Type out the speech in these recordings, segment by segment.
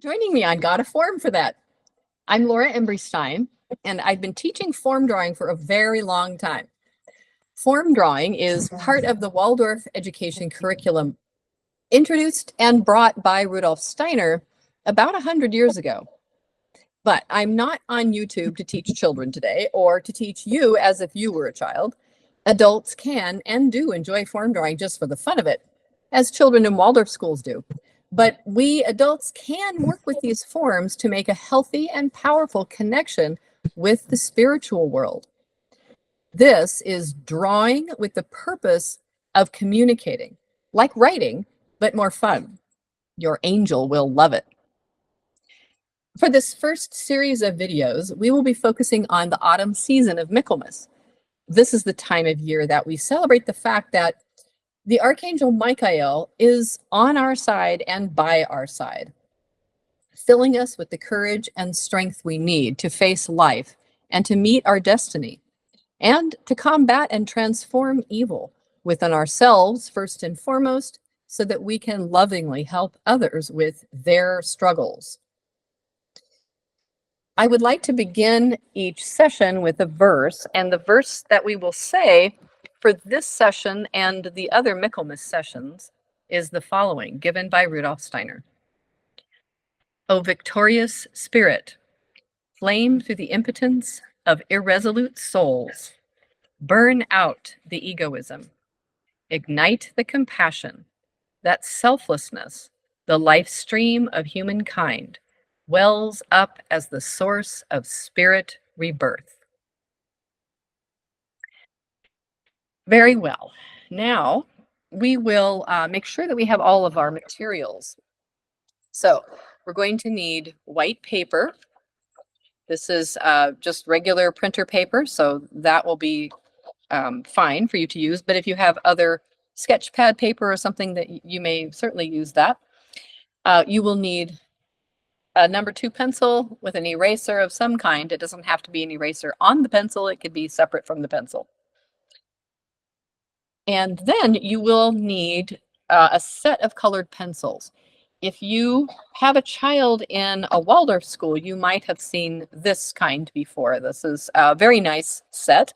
joining me on Got a Form for that. I'm Laura Embry Stein, and I've been teaching form drawing for a very long time. Form drawing is part of the Waldorf education curriculum, introduced and brought by Rudolf Steiner about 100 years ago. But I'm not on YouTube to teach children today or to teach you as if you were a child. Adults can and do enjoy form drawing just for the fun of it, as children in Waldorf schools do. But we adults can work with these forms to make a healthy and powerful connection with the spiritual world. This is drawing with the purpose of communicating, like writing, but more fun. Your angel will love it. For this first series of videos, we will be focusing on the autumn season of Michaelmas. This is the time of year that we celebrate the fact that the Archangel Michael is on our side and by our side, filling us with the courage and strength we need to face life and to meet our destiny, and to combat and transform evil within ourselves first and foremost, so that we can lovingly help others with their struggles. I would like to begin each session with a verse, and the verse that we will say for this session and the other Michaelmas sessions is the following, given by Rudolf Steiner. O victorious spirit, flame through the impotence of irresolute souls, burn out the egoism, ignite the compassion, that selflessness, the life stream of humankind, wells up as the source of spirit rebirth. Very well. Now we will make sure that we have all of our materials. So we're going to need white paper. This is just regular printer paper, so that will be fine for you to use. But if you have other sketch pad paper or something, that you may certainly use that. You will need a number 2 pencil with an eraser of some kind. It doesn't have to be an eraser on the pencil. It could be separate from the pencil. And then you will need a set of colored pencils. If you have a child in a Waldorf school, you might have seen this kind before. This is a very nice set.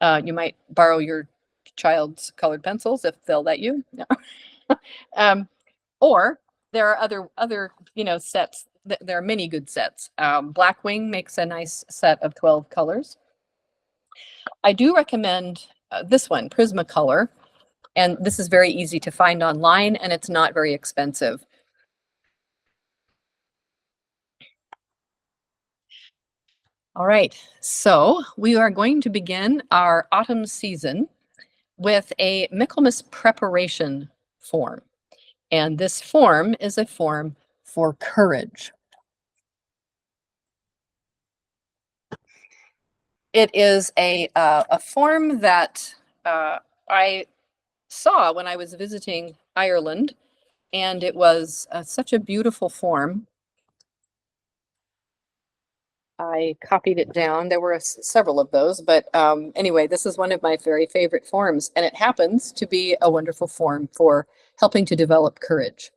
You might borrow your child's colored pencils if they'll let you. Or there are other sets. There are many good sets. Blackwing makes a nice set of 12 colors. I do recommend this one, Prismacolor, and this is very easy to find online, and it's not very expensive. All right, so we are going to begin our autumn season with a Michaelmas preparation form, and this form is a form for courage. It is a form that I saw when I was visiting Ireland, and it was such a beautiful form. I copied it down. There were several of those, but anyway, this is one of my very favorite forms, and it happens to be a wonderful form for helping to develop courage.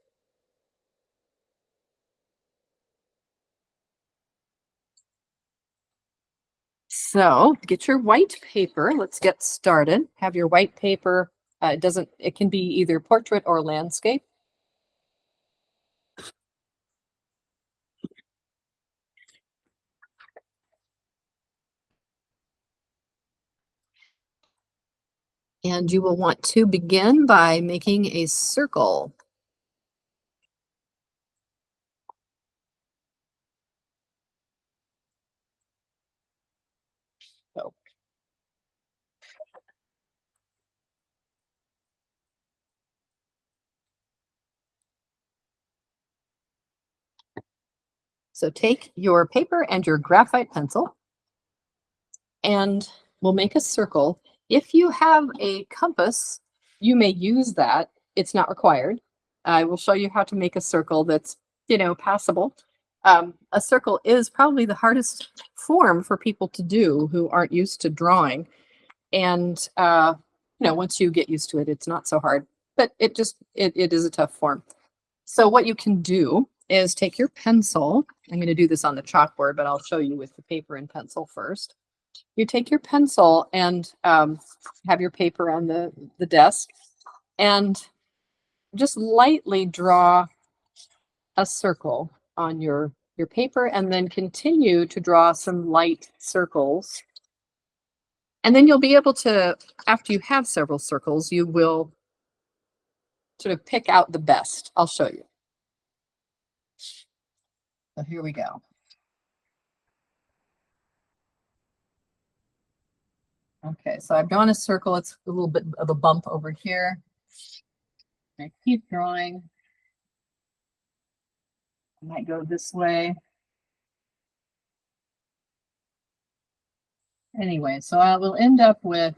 So get your white paper. Let's get started. Have your white paper. It can be either portrait or landscape. And you will want to begin by making a circle. So take your paper and your graphite pencil, and we'll make a circle. If you have a compass, you may use that. It's not required. I will show you how to make a circle that's, passable. A circle is probably the hardest form for people to do who aren't used to drawing. And, once you get used to it, it's not so hard, but it is a tough form. So what you can do is take your pencil. I'm going to do this on the chalkboard, but I'll show you with the paper and pencil first. You take your pencil and have your paper on the desk and just lightly draw a circle on your paper, and then continue to draw some light circles. And then you'll be able to, after you have several circles, you will sort of pick out the best. I'll show you. So here we go. Okay, so I've drawn a circle. It's a little bit of a bump over here. I keep drawing. I might go this way. Anyway, so I will end up with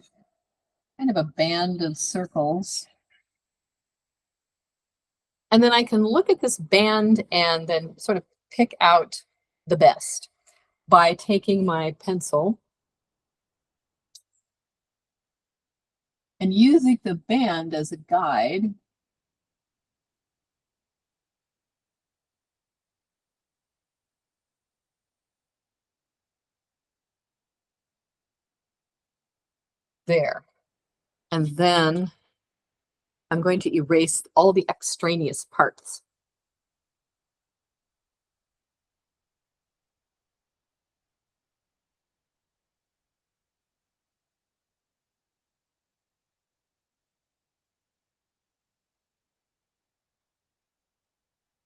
kind of a band of circles. And then I can look at this band and then sort of pick out the best by taking my pencil and using the band as a guide. There. And then I'm going to erase all the extraneous parts.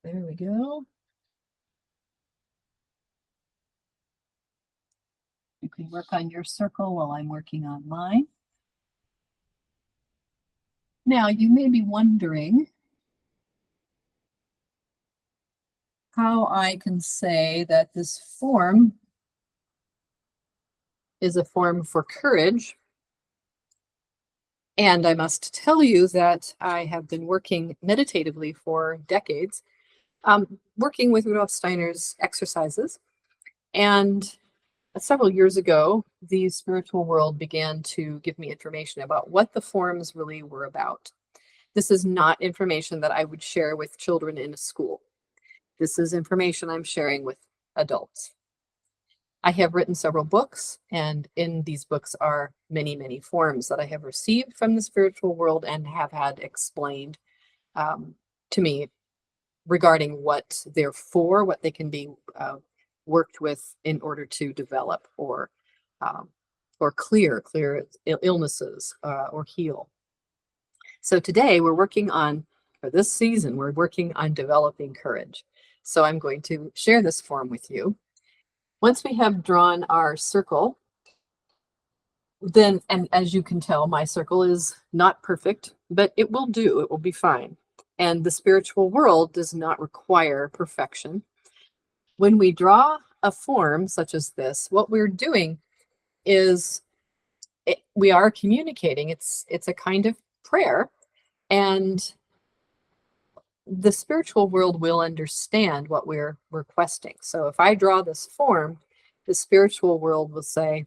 There we go. You can work on your circle while I'm working on mine. Now, you may be wondering how I can say that this form is a form for courage. And I must tell you that I have been working meditatively for decades, working with Rudolf Steiner's exercises. And several years ago, the spiritual world began to give me information about what the forms really were about. This is not information that I would share with children in a school. This is information I'm sharing with adults. I have written several books, and in these books are many, many forms that I have received from the spiritual world and have had explained to me regarding what they're for, what they can be worked with in order to develop or clear illnesses or heal. So today we're working on, for this season, we're working on developing courage. So I'm going to share this form with you. Once we have drawn our circle, then, and as you can tell, my circle is not perfect, but it will do, it will be fine. And the spiritual world does not require perfection. When we draw a form such as this, what we're doing is we are communicating. It's a kind of prayer, and the spiritual world will understand what we're requesting. So if I draw this form, the spiritual world will say,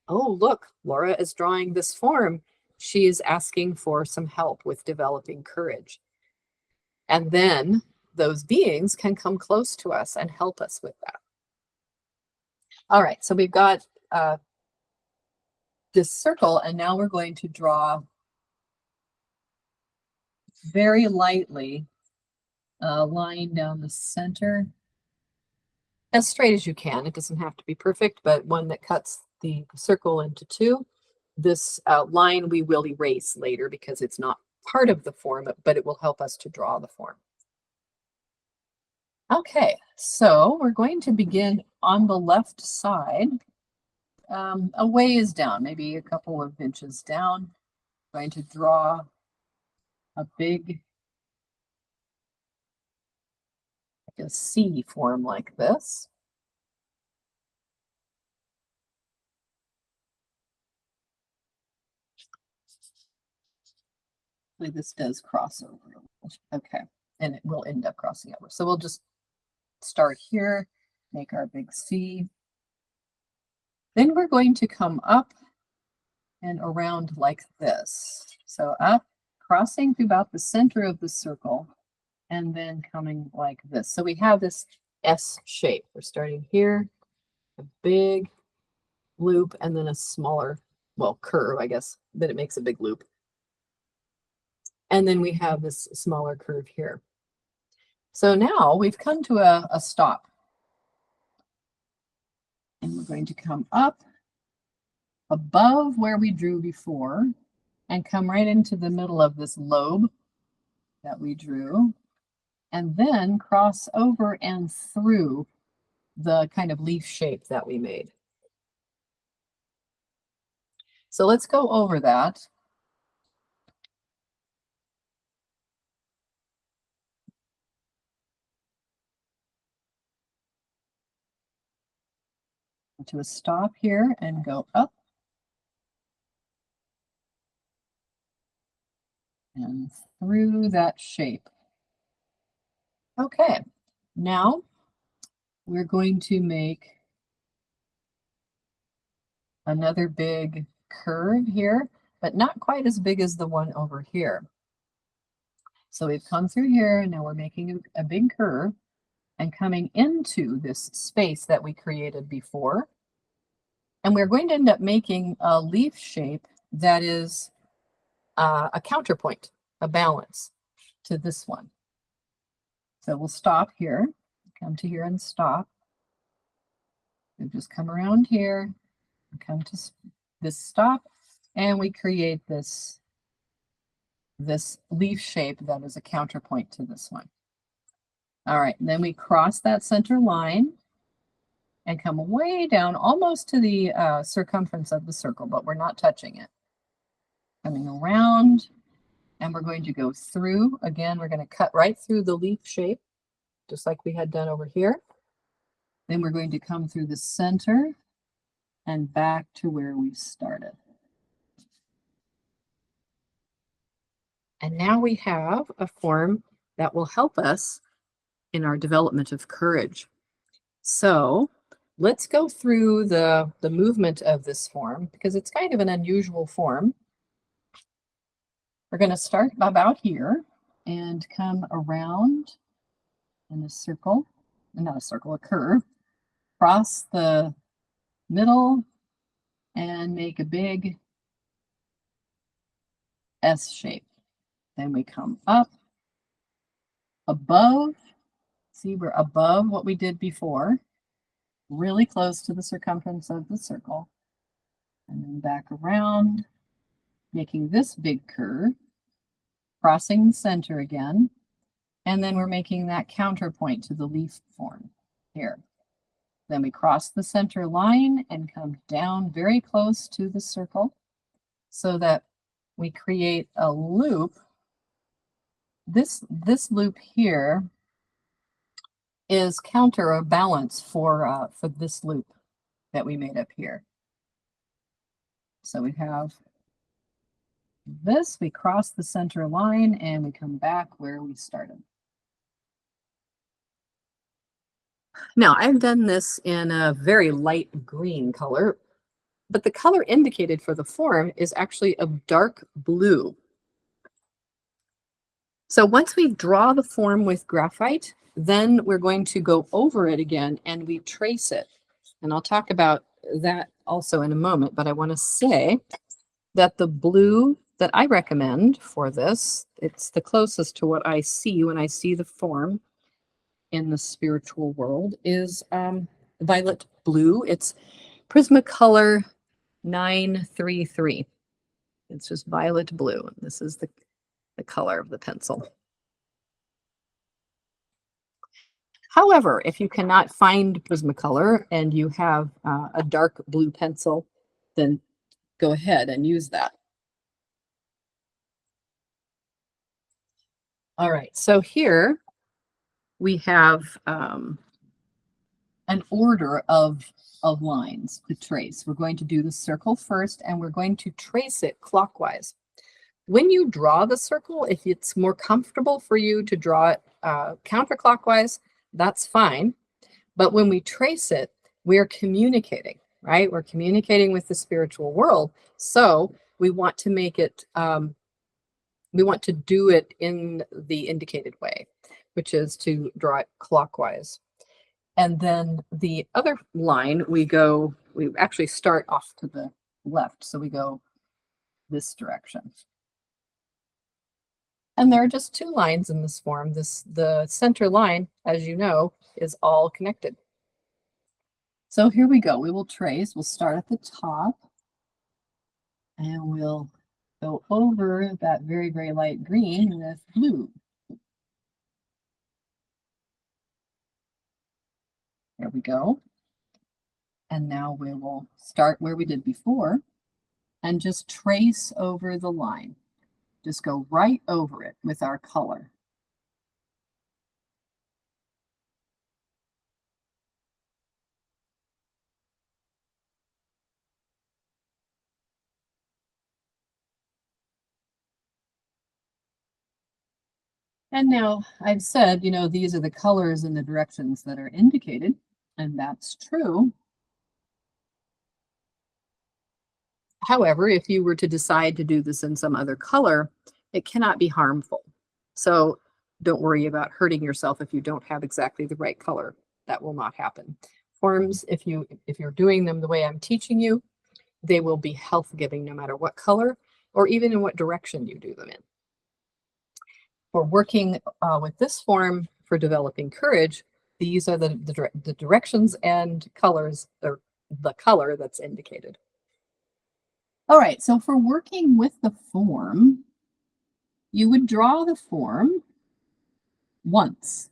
oh, look, Laura is drawing this form. She is asking for some help with developing courage. And then those beings can come close to us and help us with that. All right, so we've got this circle, and now we're going to draw very lightly a line down the center, as straight as you can. It doesn't have to be perfect, but one that cuts the circle into two. This line we will erase later because it's not part of the form, but it will help us to draw the form. Okay, so we're going to begin on the left side, a ways down, maybe a couple of inches down. I'm going to draw a big, like a C form like this. This does cross over. Okay, and it will end up crossing over. So we'll just start here, make our big C. Then we're going to come up and around like this. So up, crossing through about the center of the circle. and then coming like this. So we have this S shape. We're starting here, a big loop, and then a smaller, well, curve, I guess, but it makes a big loop. And then we have this smaller curve here. So now we've come to a stop. And we're going to come up above where we drew before and come right into the middle of this lobe that we drew, and then cross over and through the kind of leaf shape that we made. So let's go over that. To a stop here and go up and through that shape. Okay, now we're going to make another big curve here, but not quite as big as the one over here. So we've come through here and now we're making a big curve and coming into this space that we created before. And we're going to end up making a leaf shape that is a counterpoint, a balance to this one. So we'll stop here, come to here and stop. We just come around here, come to this stop, and we create this leaf shape that is a counterpoint to this one. All right, and then we cross that center line and come way down almost to the circumference of the circle, but we're not touching it. Coming around, and we're going to go through. Again, we're going to cut right through the leaf shape, just like we had done over here. Then we're going to come through the center and back to where we started. And now we have a form that will help us in our development of courage. So let's go through the movement of this form because it's kind of an unusual form. We're going to start about here and come around in a circle, not a circle, a curve, cross the middle and make a big S shape. Then we come up above. See, we're above what we did before, really close to the circumference of the circle. And then back around, making this big curve, crossing the center again. And then we're making that counterpoint to the leaf form here. Then we cross the center line and come down very close to the circle so that we create a loop. This loop here is counter or balance for this loop that we made up here. So we have this, we cross the center line and we come back where we started. Now I've done this in a very light green color, but the color indicated for the form is actually a dark blue. So once we draw the form with graphite, then we're going to go over it again and we trace it. And I'll talk about that also in a moment, but I want to say that the blue that I recommend for this, it's the closest to what I see when I see the form in the spiritual world, is violet blue. It's Prismacolor 933. It's just violet blue. This is the color of the pencil. However, if you cannot find Prismacolor and you have a dark blue pencil, then go ahead and use that. All right, so here we have an order of lines to trace. We're going to do the circle first, and we're going to trace it clockwise. When you draw the circle, if it's more comfortable for you to draw it counterclockwise, that's fine. But when we trace it, we're communicating, right? We're communicating with the spiritual world. So we want to make it, we want to do it in the indicated way. which is to draw it clockwise. And then the other line, we actually start off to the left. So we go this direction. And there are just two lines in this form. The center line, as you know, is all connected. So here we go. We will trace. We'll start at the top. And we'll go over that very, very light green with blue. There we go. And now we will start where we did before and just trace over the line. Just go right over it with our color. And now I've said, you know, these are the colors and the directions that are indicated, and that's true. However, if you were to decide to do this in some other color, it cannot be harmful. So don't worry about hurting yourself if you don't have exactly the right color. That will not happen. Forms, if you're doing them the way I'm teaching you, they will be health giving no matter what color or even in what direction you do them in. For working with this form for developing courage, these are the directions and colors, or the color that's indicated. All right, so for working with the form, you would draw the form once,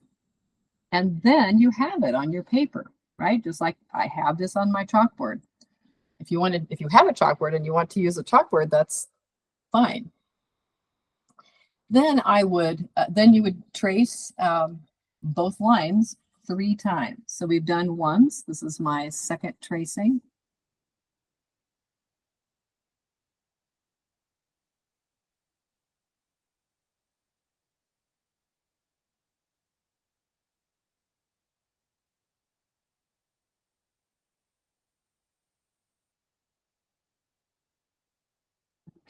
and then you have it on your paper, right? Just like I have this on my chalkboard. If you have a chalkboard and you want to use a chalkboard, that's fine. Then then you would trace both lines 3 times. So we've done once. This is my second tracing.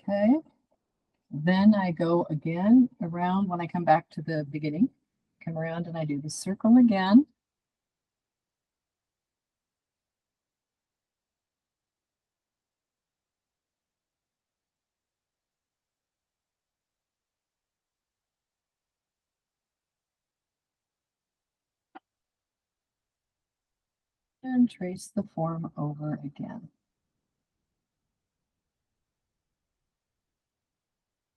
Okay. Then I go again around when I come back to the beginning. Come around and I do the circle again. And trace the form over again.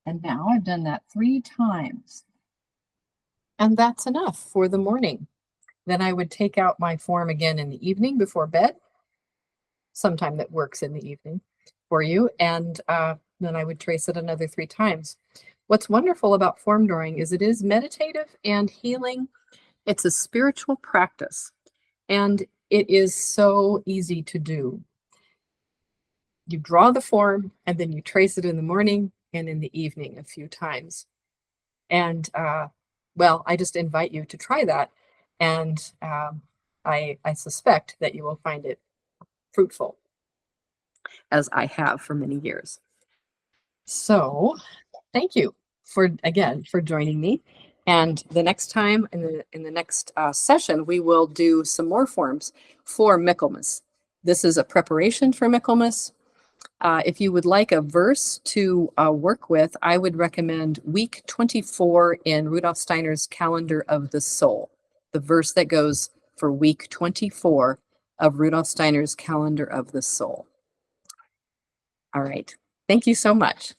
And now I've done that 3 times. And that's enough for the morning. Then I would take out my form again in the evening before bed, sometime that works in the evening for you. And then I would trace it another 3 times. What's wonderful about form drawing is it is meditative and healing. It's a spiritual practice, and it is so easy to do. You draw the form and then you trace it in the morning and in the evening a few times. And well, I just invite you to try that. And I suspect that you will find it fruitful, as I have for many years. So thank you again for joining me. And the next time in the next session, we will do some more forms for Michaelmas. This is a preparation for Michaelmas. If you would like a verse to work with, I would recommend week 24 in Rudolf Steiner's Calendar of the Soul, the verse that goes for week 24 of Rudolf Steiner's Calendar of the Soul. All right. Thank you so much.